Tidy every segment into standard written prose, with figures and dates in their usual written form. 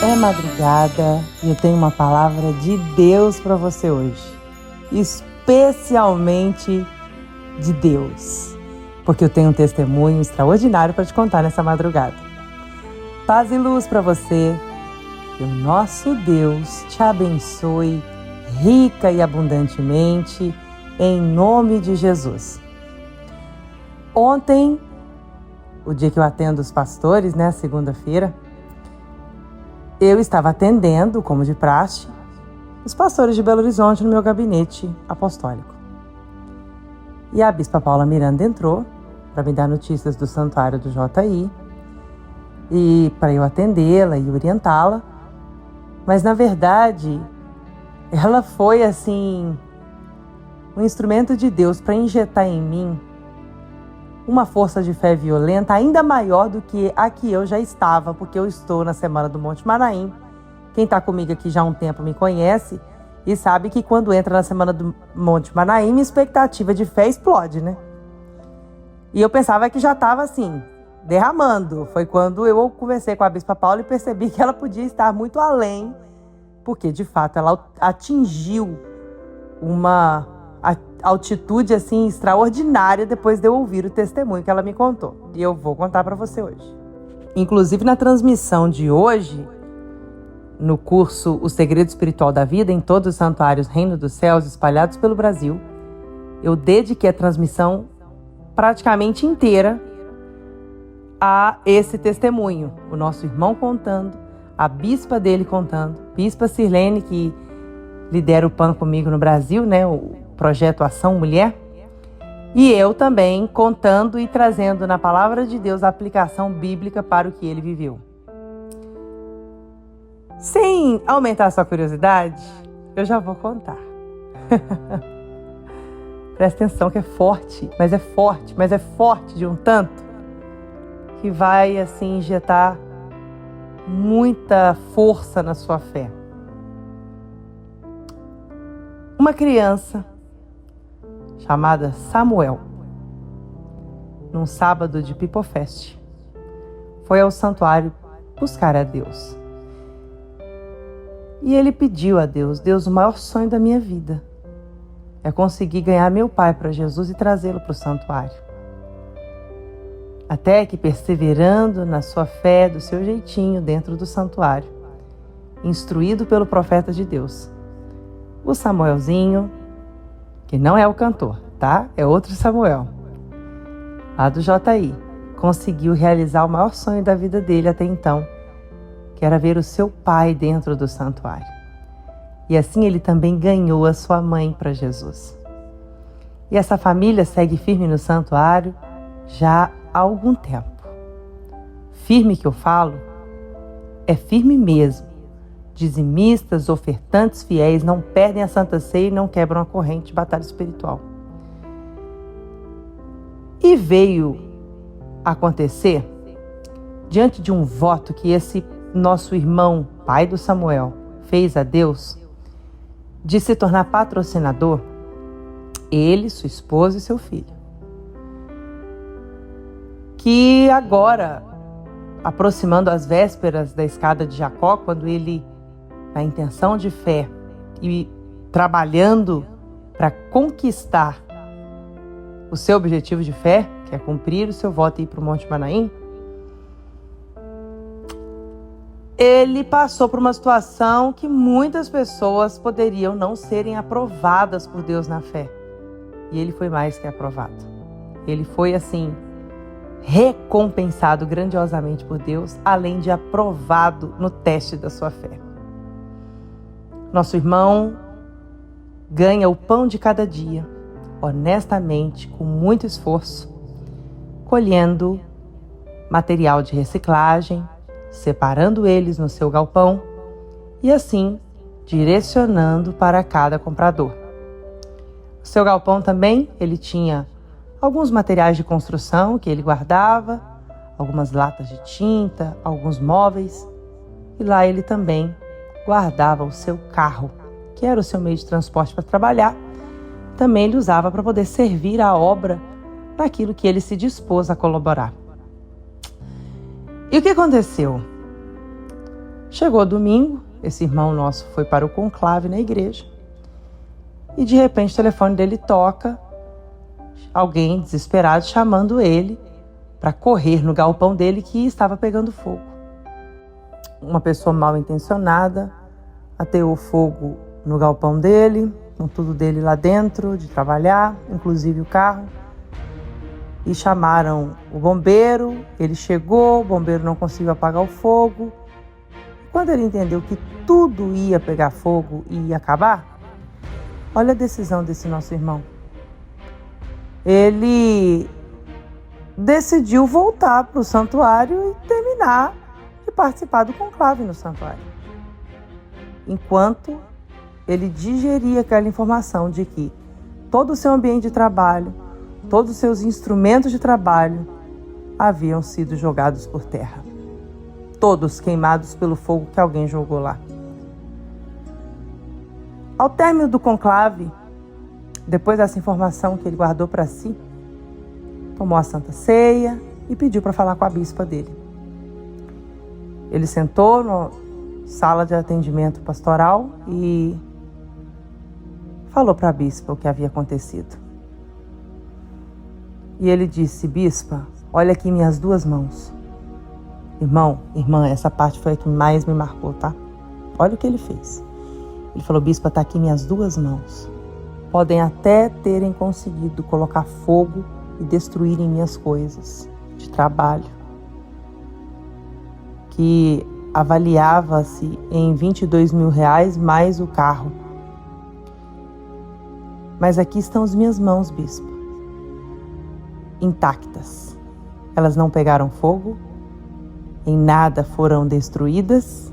É madrugada e eu tenho uma palavra de Deus para você hoje, especialmente de Deus, porque eu tenho um testemunho extraordinário para te contar nessa madrugada. Paz e luz para você, que o nosso Deus te abençoe rica e abundantemente, em nome de Jesus. Ontem, o dia que eu atendo os pastores, segunda-feira, eu estava atendendo, como de praxe, os pastores de Belo Horizonte no meu gabinete apostólico. E a bispa Paula Miranda entrou para me dar notícias do santuário do JI e para eu atendê-la e orientá-la. Mas, na verdade, ela foi, um instrumento de Deus para injetar em mim uma força de fé violenta ainda maior do que a que eu já estava, porque eu estou na Semana do Monte Manaim. Quem está comigo aqui já há um tempo me conhece e sabe que quando entra na Semana do Monte Manaim, minha expectativa de fé explode, E eu pensava que já estava derramando. Foi quando eu conversei com a bispa Paula e percebi que ela podia estar muito além, porque de fato ela atingiu uma altitude extraordinária depois de eu ouvir o testemunho que ela me contou. E eu vou contar para você hoje. Inclusive na transmissão de hoje, no curso O Segredo Espiritual da Vida, em todos os santuários Reino dos Céus espalhados pelo Brasil, eu dediquei a transmissão praticamente inteira a esse testemunho. O nosso irmão contando, a bispa dele contando, bispa Sirlene, que lidera o PAN comigo no Brasil, o Projeto Ação Mulher, e eu também contando e trazendo na Palavra de Deus a aplicação bíblica para o que ele viveu. Sem aumentar a sua curiosidade, eu já vou contar. Presta atenção que é forte de um tanto que vai injetar muita força na sua fé. Uma criança chamada Samuel, num sábado de Pipofest, foi ao santuário buscar a Deus. E ele pediu a Deus: Deus, o maior sonho da minha vida é conseguir ganhar meu pai para Jesus e trazê-lo para o santuário. Até que, perseverando na sua fé, do seu jeitinho dentro do santuário, instruído pelo profeta de Deus, o Samuelzinho, que não é o cantor, tá? É outro Samuel, lá do JI, conseguiu realizar o maior sonho da vida dele até então, que era ver o seu pai dentro do santuário. E assim ele também ganhou a sua mãe para Jesus. E essa família segue firme no santuário já há algum tempo. Firme que eu falo, é firme mesmo. Dizimistas, ofertantes, fiéis não perdem a Santa Ceia e não quebram a corrente de batalha espiritual. E veio acontecer, diante de um voto que esse nosso irmão, pai do Samuel, fez a Deus, de se tornar patrocinador, ele, sua esposa e seu filho. Que agora, aproximando as vésperas da escada de Jacó, quando ele, na intenção de fé e trabalhando para conquistar o seu objetivo de fé, que é cumprir o seu voto e ir para o Monte Manaim, ele passou por uma situação que muitas pessoas poderiam não serem aprovadas por Deus na fé. E ele foi mais que aprovado. Ele foi recompensado grandiosamente por Deus, além de aprovado no teste da sua fé. Nosso irmão ganha o pão de cada dia, honestamente, com muito esforço, colhendo material de reciclagem, separando eles no seu galpão e assim direcionando para cada comprador. O seu galpão também, ele tinha alguns materiais de construção que ele guardava, algumas latas de tinta, alguns móveis, e lá ele também guardava o seu carro, que era o seu meio de transporte para trabalhar. Também ele usava para poder servir a obra naquilo que ele se dispôs a colaborar. E o que aconteceu? Chegou domingo, esse irmão nosso foi para o conclave na igreja e de repente o telefone dele toca, alguém desesperado chamando ele para correr no galpão dele que estava pegando fogo. Uma pessoa mal intencionada ateou fogo no galpão dele, com tudo dele lá dentro, de trabalhar, inclusive o carro. E chamaram o bombeiro, ele chegou, o bombeiro não conseguiu apagar o fogo. Quando ele entendeu que tudo ia pegar fogo e ia acabar, olha a decisão desse nosso irmão. Ele decidiu voltar para o santuário e terminar de participar do conclave no santuário. Enquanto ele digeria aquela informação de que todo o seu ambiente de trabalho, todos os seus instrumentos de trabalho haviam sido jogados por terra. Todos queimados pelo fogo que alguém jogou lá. Ao término do conclave, depois dessa informação que ele guardou para si, tomou a Santa Ceia e pediu para falar com a bispa dele. Ele sentou na sala de atendimento pastoral e falou para a bispa o que havia acontecido. E ele disse: bispa, olha aqui minhas duas mãos. Irmão, irmã, essa parte foi a que mais me marcou, tá? Olha o que ele fez. Ele falou: bispa, tá aqui minhas duas mãos. Podem até terem conseguido colocar fogo e destruírem minhas coisas de trabalho, que avaliava-se em R$22.000 mais o carro. Mas aqui estão as minhas mãos, bispo, intactas. Elas não pegaram fogo, em nada foram destruídas.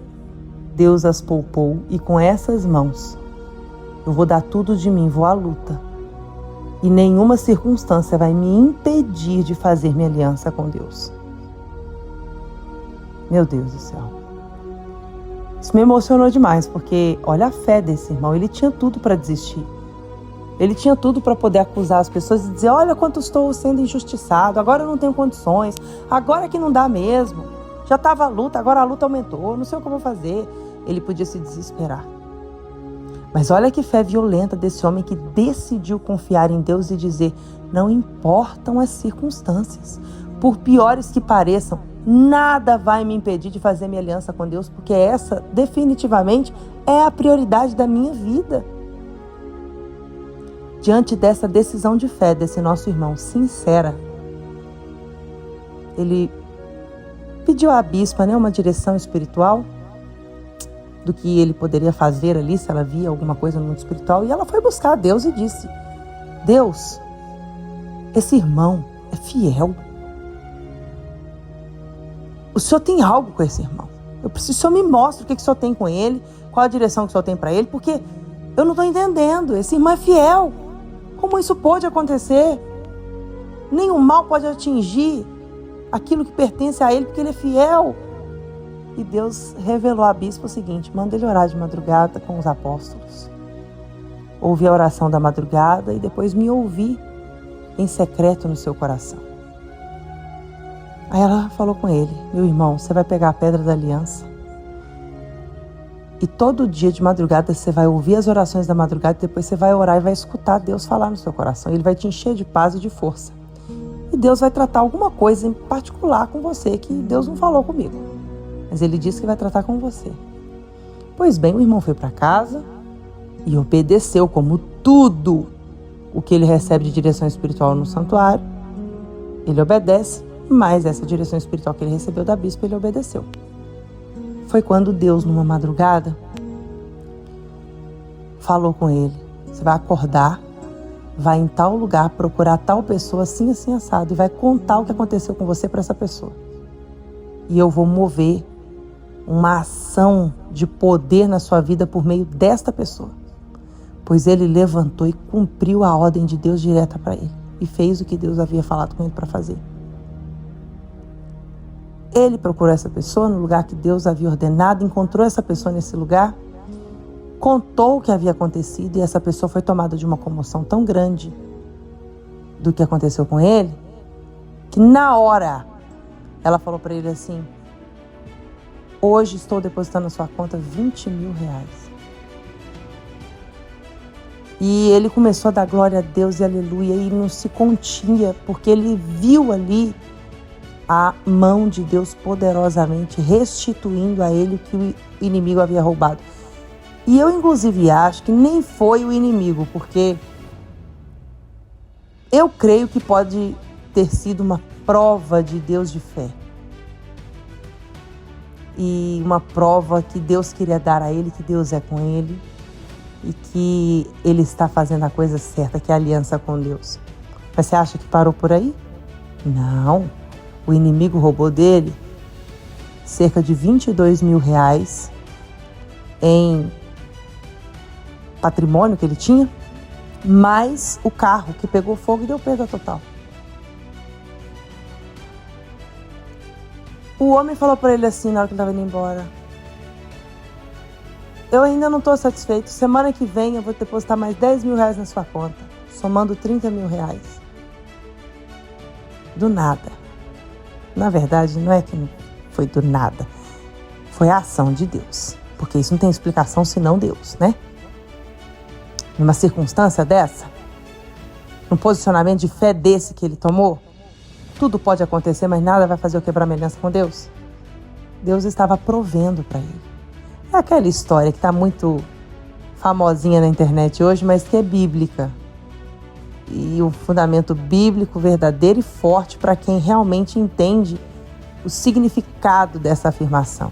Deus as poupou e com essas mãos eu vou dar tudo de mim, vou à luta. E nenhuma circunstância vai me impedir de fazer minha aliança com Deus. Meu Deus do céu. Isso me emocionou demais, porque olha a fé desse irmão. Ele tinha tudo para desistir. Ele tinha tudo para poder acusar as pessoas e dizer: olha quanto estou sendo injustiçado, agora eu não tenho condições, agora que não dá mesmo. Já estava a luta, agora a luta aumentou, não sei o que eu vou fazer. Ele podia se desesperar. Mas olha que fé violenta desse homem que decidiu confiar em Deus e dizer: não importam as circunstâncias, por piores que pareçam, nada vai me impedir de fazer minha aliança com Deus, porque essa definitivamente é a prioridade da minha vida. Diante dessa decisão de fé desse nosso irmão sincera, ele pediu à bispa, uma direção espiritual do que ele poderia fazer ali, se ela via alguma coisa no mundo espiritual. E ela foi buscar a Deus e disse: Deus, esse irmão é fiel. O Senhor tem algo com esse irmão. Eu preciso que o Senhor me mostre o que o Senhor tem com ele, qual a direção que o Senhor tem para ele, porque eu não estou entendendo. Esse irmão é fiel. Como isso pode acontecer? Nenhum mal pode atingir aquilo que pertence a ele, porque ele é fiel. E Deus revelou à bispa o seguinte: manda ele orar de madrugada com os apóstolos. Ouvi a oração da madrugada e depois me ouvi em secreto no seu coração. Aí ela falou com ele: meu irmão, você vai pegar a pedra da aliança e todo dia de madrugada você vai ouvir as orações da madrugada e depois você vai orar e vai escutar Deus falar no seu coração. Ele vai te encher de paz e de força. E Deus vai tratar alguma coisa em particular com você que Deus não falou comigo, mas Ele disse que vai tratar com você. Pois bem, o irmão foi para casa e obedeceu, como tudo o que ele recebe de direção espiritual no santuário. Ele obedece, mas essa direção espiritual que ele recebeu da bispa, ele obedeceu. Foi quando Deus, numa madrugada, falou com ele: você vai acordar, vai em tal lugar procurar tal pessoa assim, assim, assado, e vai contar o que aconteceu com você para essa pessoa. E eu vou mover uma ação de poder na sua vida por meio desta pessoa. Pois ele levantou e cumpriu a ordem de Deus direta para ele. E fez o que Deus havia falado com ele para fazer. Ele procurou essa pessoa no lugar que Deus havia ordenado, encontrou essa pessoa nesse lugar, contou o que havia acontecido, e essa pessoa foi tomada de uma comoção tão grande do que aconteceu com ele, que na hora ela falou para ele assim: Hoje estou depositando na sua conta R$20.000. E ele começou a dar glória a Deus e aleluia, e não se continha, porque ele viu ali a mão de Deus poderosamente restituindo a ele o que o inimigo havia roubado. E eu, inclusive, acho que nem foi o inimigo, porque eu creio que pode ter sido uma prova de Deus de fé. E uma prova que Deus queria dar a ele, que Deus é com ele e que ele está fazendo a coisa certa, que é a aliança com Deus. Mas você acha que parou por aí? Não. O inimigo roubou dele cerca de R$22.000 em patrimônio que ele tinha, mais o carro que pegou fogo e deu perda total. O homem falou para ele assim na hora que ele estava indo embora: eu ainda não estou satisfeito, semana que vem eu vou depositar mais R$10.000 na sua conta, somando R$30.000. Do nada. Na verdade, não é que não foi do nada, foi a ação de Deus, porque isso não tem explicação senão Deus, né? Numa circunstância dessa, num posicionamento de fé desse que ele tomou, tudo pode acontecer, mas nada vai fazer eu quebrar minha aliança com Deus. Deus estava provendo para ele. É aquela história que está muito famosinha na internet hoje, mas que é bíblica. E um fundamento bíblico verdadeiro e forte para quem realmente entende o significado dessa afirmação.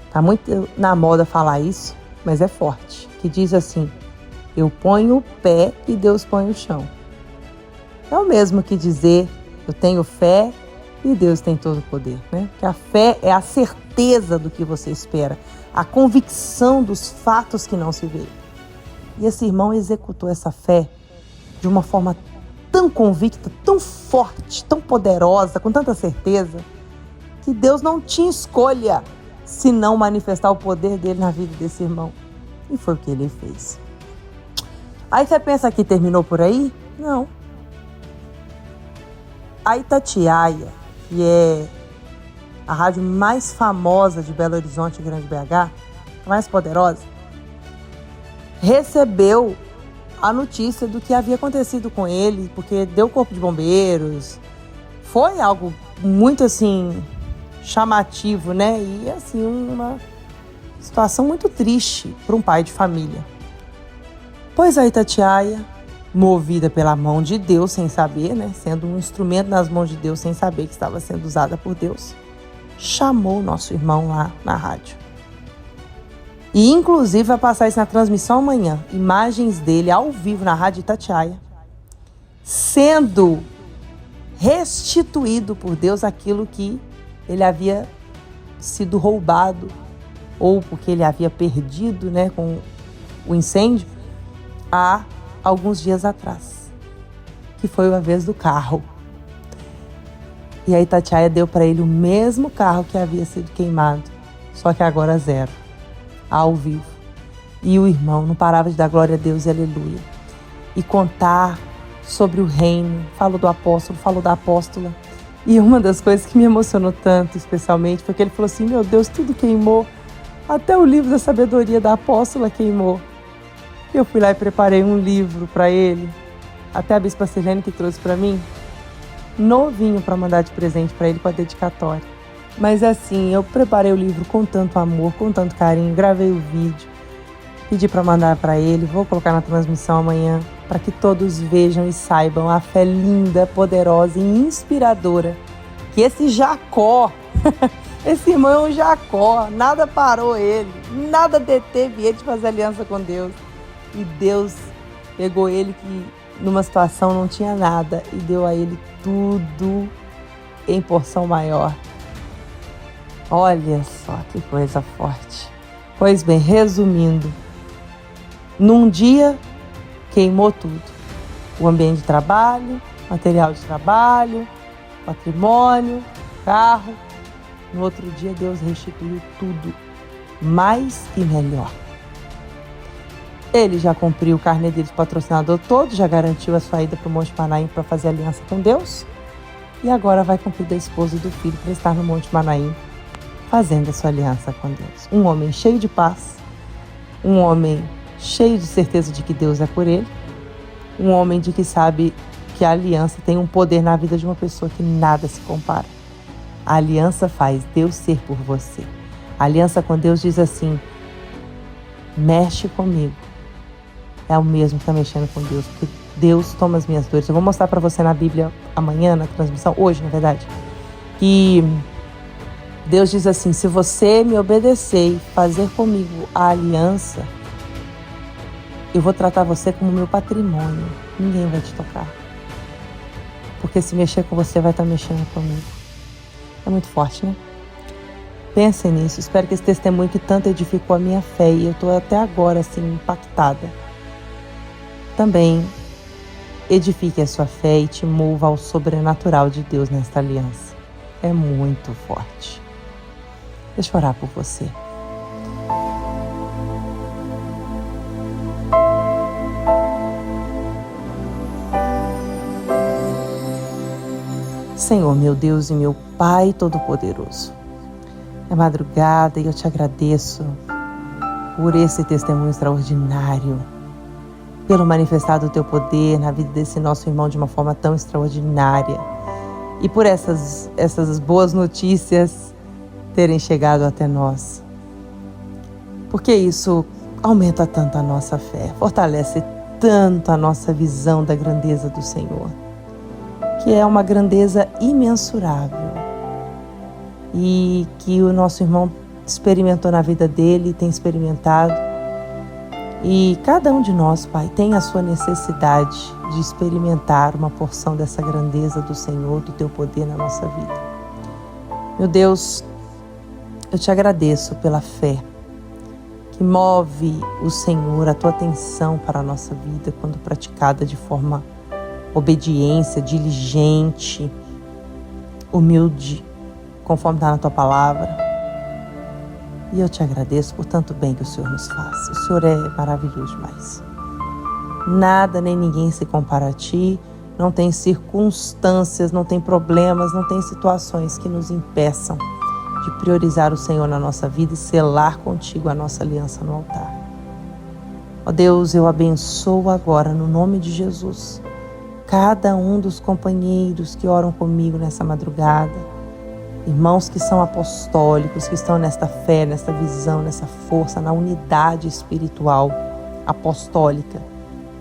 Está muito na moda falar isso, mas é forte. Que diz assim: eu ponho o pé e Deus põe o chão. É o mesmo que dizer: eu tenho fé e Deus tem todo o poder, né? Porque a fé é a certeza do que você espera, a convicção dos fatos que não se vê. E esse irmão executou essa fé de uma forma tão convicta, tão forte, tão poderosa, com tanta certeza, que Deus não tinha escolha senão manifestar o poder dele na vida desse irmão. E foi o que ele fez. Aí você pensa que terminou por aí? Não. A Itatiaia, que é a rádio mais famosa de Belo Horizonte e Grande BH, a mais poderosa, recebeu a notícia do que havia acontecido com ele, porque deu corpo de bombeiros. Foi algo muito, assim, chamativo, né? E, assim, uma situação muito triste para um pai de família. Pois a Itatiaia, movida pela mão de Deus, sem saber, né? Sendo um instrumento nas mãos de Deus, sem saber que estava sendo usada por Deus, chamou o nosso irmão lá na rádio. E, inclusive, vai passar isso na transmissão amanhã. Imagens dele ao vivo na Rádio Itatiaia, sendo restituído por Deus aquilo que ele havia sido roubado, ou porque ele havia perdido, né, com o incêndio, há alguns dias atrás, que foi a vez do carro. E a Itatiaia deu para ele o mesmo carro que havia sido queimado, só que agora zero, ao vivo. E o irmão não parava de dar glória a Deus e aleluia. E contar sobre o reino, falou do apóstolo, falou da apóstola. E uma das coisas que me emocionou tanto, especialmente, foi que ele falou assim: meu Deus, tudo queimou, até o livro da sabedoria da apóstola queimou. Eu fui lá e preparei um livro para ele, até a Bispa Sirlene que trouxe para mim, novinho, para mandar de presente para ele com a dedicatória. Mas assim, eu preparei o livro com tanto amor, com tanto carinho, gravei o vídeo, pedi para mandar para ele, vou colocar na transmissão amanhã, para que todos vejam e saibam a fé linda, poderosa e inspiradora que esse Jacó, esse irmão Jacó, nada parou ele, nada deteve ele de fazer aliança com Deus. E Deus pegou ele que numa situação não tinha nada e deu a ele tudo em porção maior. Olha só que coisa forte. Pois bem, resumindo, num dia queimou tudo. O ambiente de trabalho, material de trabalho, patrimônio, carro. No outro dia Deus restituiu tudo, mais e melhor. Ele já cumpriu o carnê dele de patrocinador todo, já garantiu a sua ida para o Monte Manaim para fazer aliança com Deus. E agora vai cumprir da esposa e do filho para estar no Monte Manaim, fazendo a sua aliança com Deus. Um homem cheio de paz, um homem cheio de certeza de que Deus é por ele, um homem de que sabe que a aliança tem um poder na vida de uma pessoa que nada se compara. A aliança faz Deus ser por você. A aliança com Deus diz assim: mexe comigo. É o mesmo que está mexendo com Deus, porque Deus toma as minhas dores. Eu vou mostrar para você na Bíblia amanhã, na transmissão, hoje na verdade, que Deus diz assim: se você me obedecer e fazer comigo a aliança, eu vou tratar você como meu patrimônio. Ninguém vai te tocar. Porque se mexer com você, vai estar mexendo comigo. É muito forte, né? Pensem nisso. Espero que esse testemunho que tanto edificou a minha fé, e eu estou até agora assim impactada, também edifique a sua fé e te mova ao sobrenatural de Deus nesta aliança. É muito forte. Deixa eu orar por você. Senhor, meu Deus e meu Pai Todo-Poderoso, é madrugada e eu te agradeço por esse testemunho extraordinário, pelo manifestar do teu poder na vida desse nosso irmão de uma forma tão extraordinária e por essas boas notícias terem chegado até nós. Porque isso aumenta tanto a nossa fé, fortalece tanto a nossa visão da grandeza do Senhor, que é uma grandeza imensurável e que o nosso irmão experimentou na vida dele, tem experimentado. E cada um de nós, Pai, tem a sua necessidade de experimentar uma porção dessa grandeza do Senhor, do teu poder na nossa vida. Meu Deus, eu te agradeço pela fé que move o Senhor, a tua atenção para a nossa vida quando praticada de forma obediência, diligente, humilde, conforme está na tua palavra. E eu te agradeço por tanto bem que o Senhor nos faz. O Senhor é maravilhoso demais. Nada nem ninguém se compara a ti. Não tem circunstâncias, não tem problemas, não tem situações que nos impeçam de priorizar o Senhor na nossa vida e selar contigo a nossa aliança no altar. Ó Deus, eu abençoo agora no nome de Jesus cada um dos companheiros que oram comigo nessa madrugada, irmãos que são apostólicos, que estão nesta fé, nesta visão, nessa força, na unidade espiritual apostólica,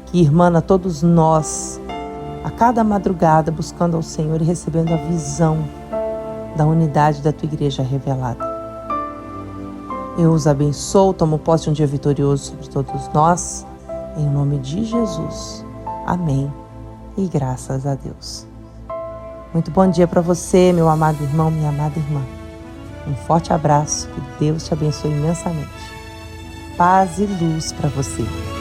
que irmana todos nós, a cada madrugada buscando ao Senhor e recebendo a visão da unidade da tua igreja revelada. Eu os abençoo, tomo posse de um dia vitorioso sobre todos nós, em nome de Jesus. Amém. E graças a Deus. Muito bom dia para você, meu amado irmão, minha amada irmã. Um forte abraço, que Deus te abençoe imensamente. Paz e luz para você.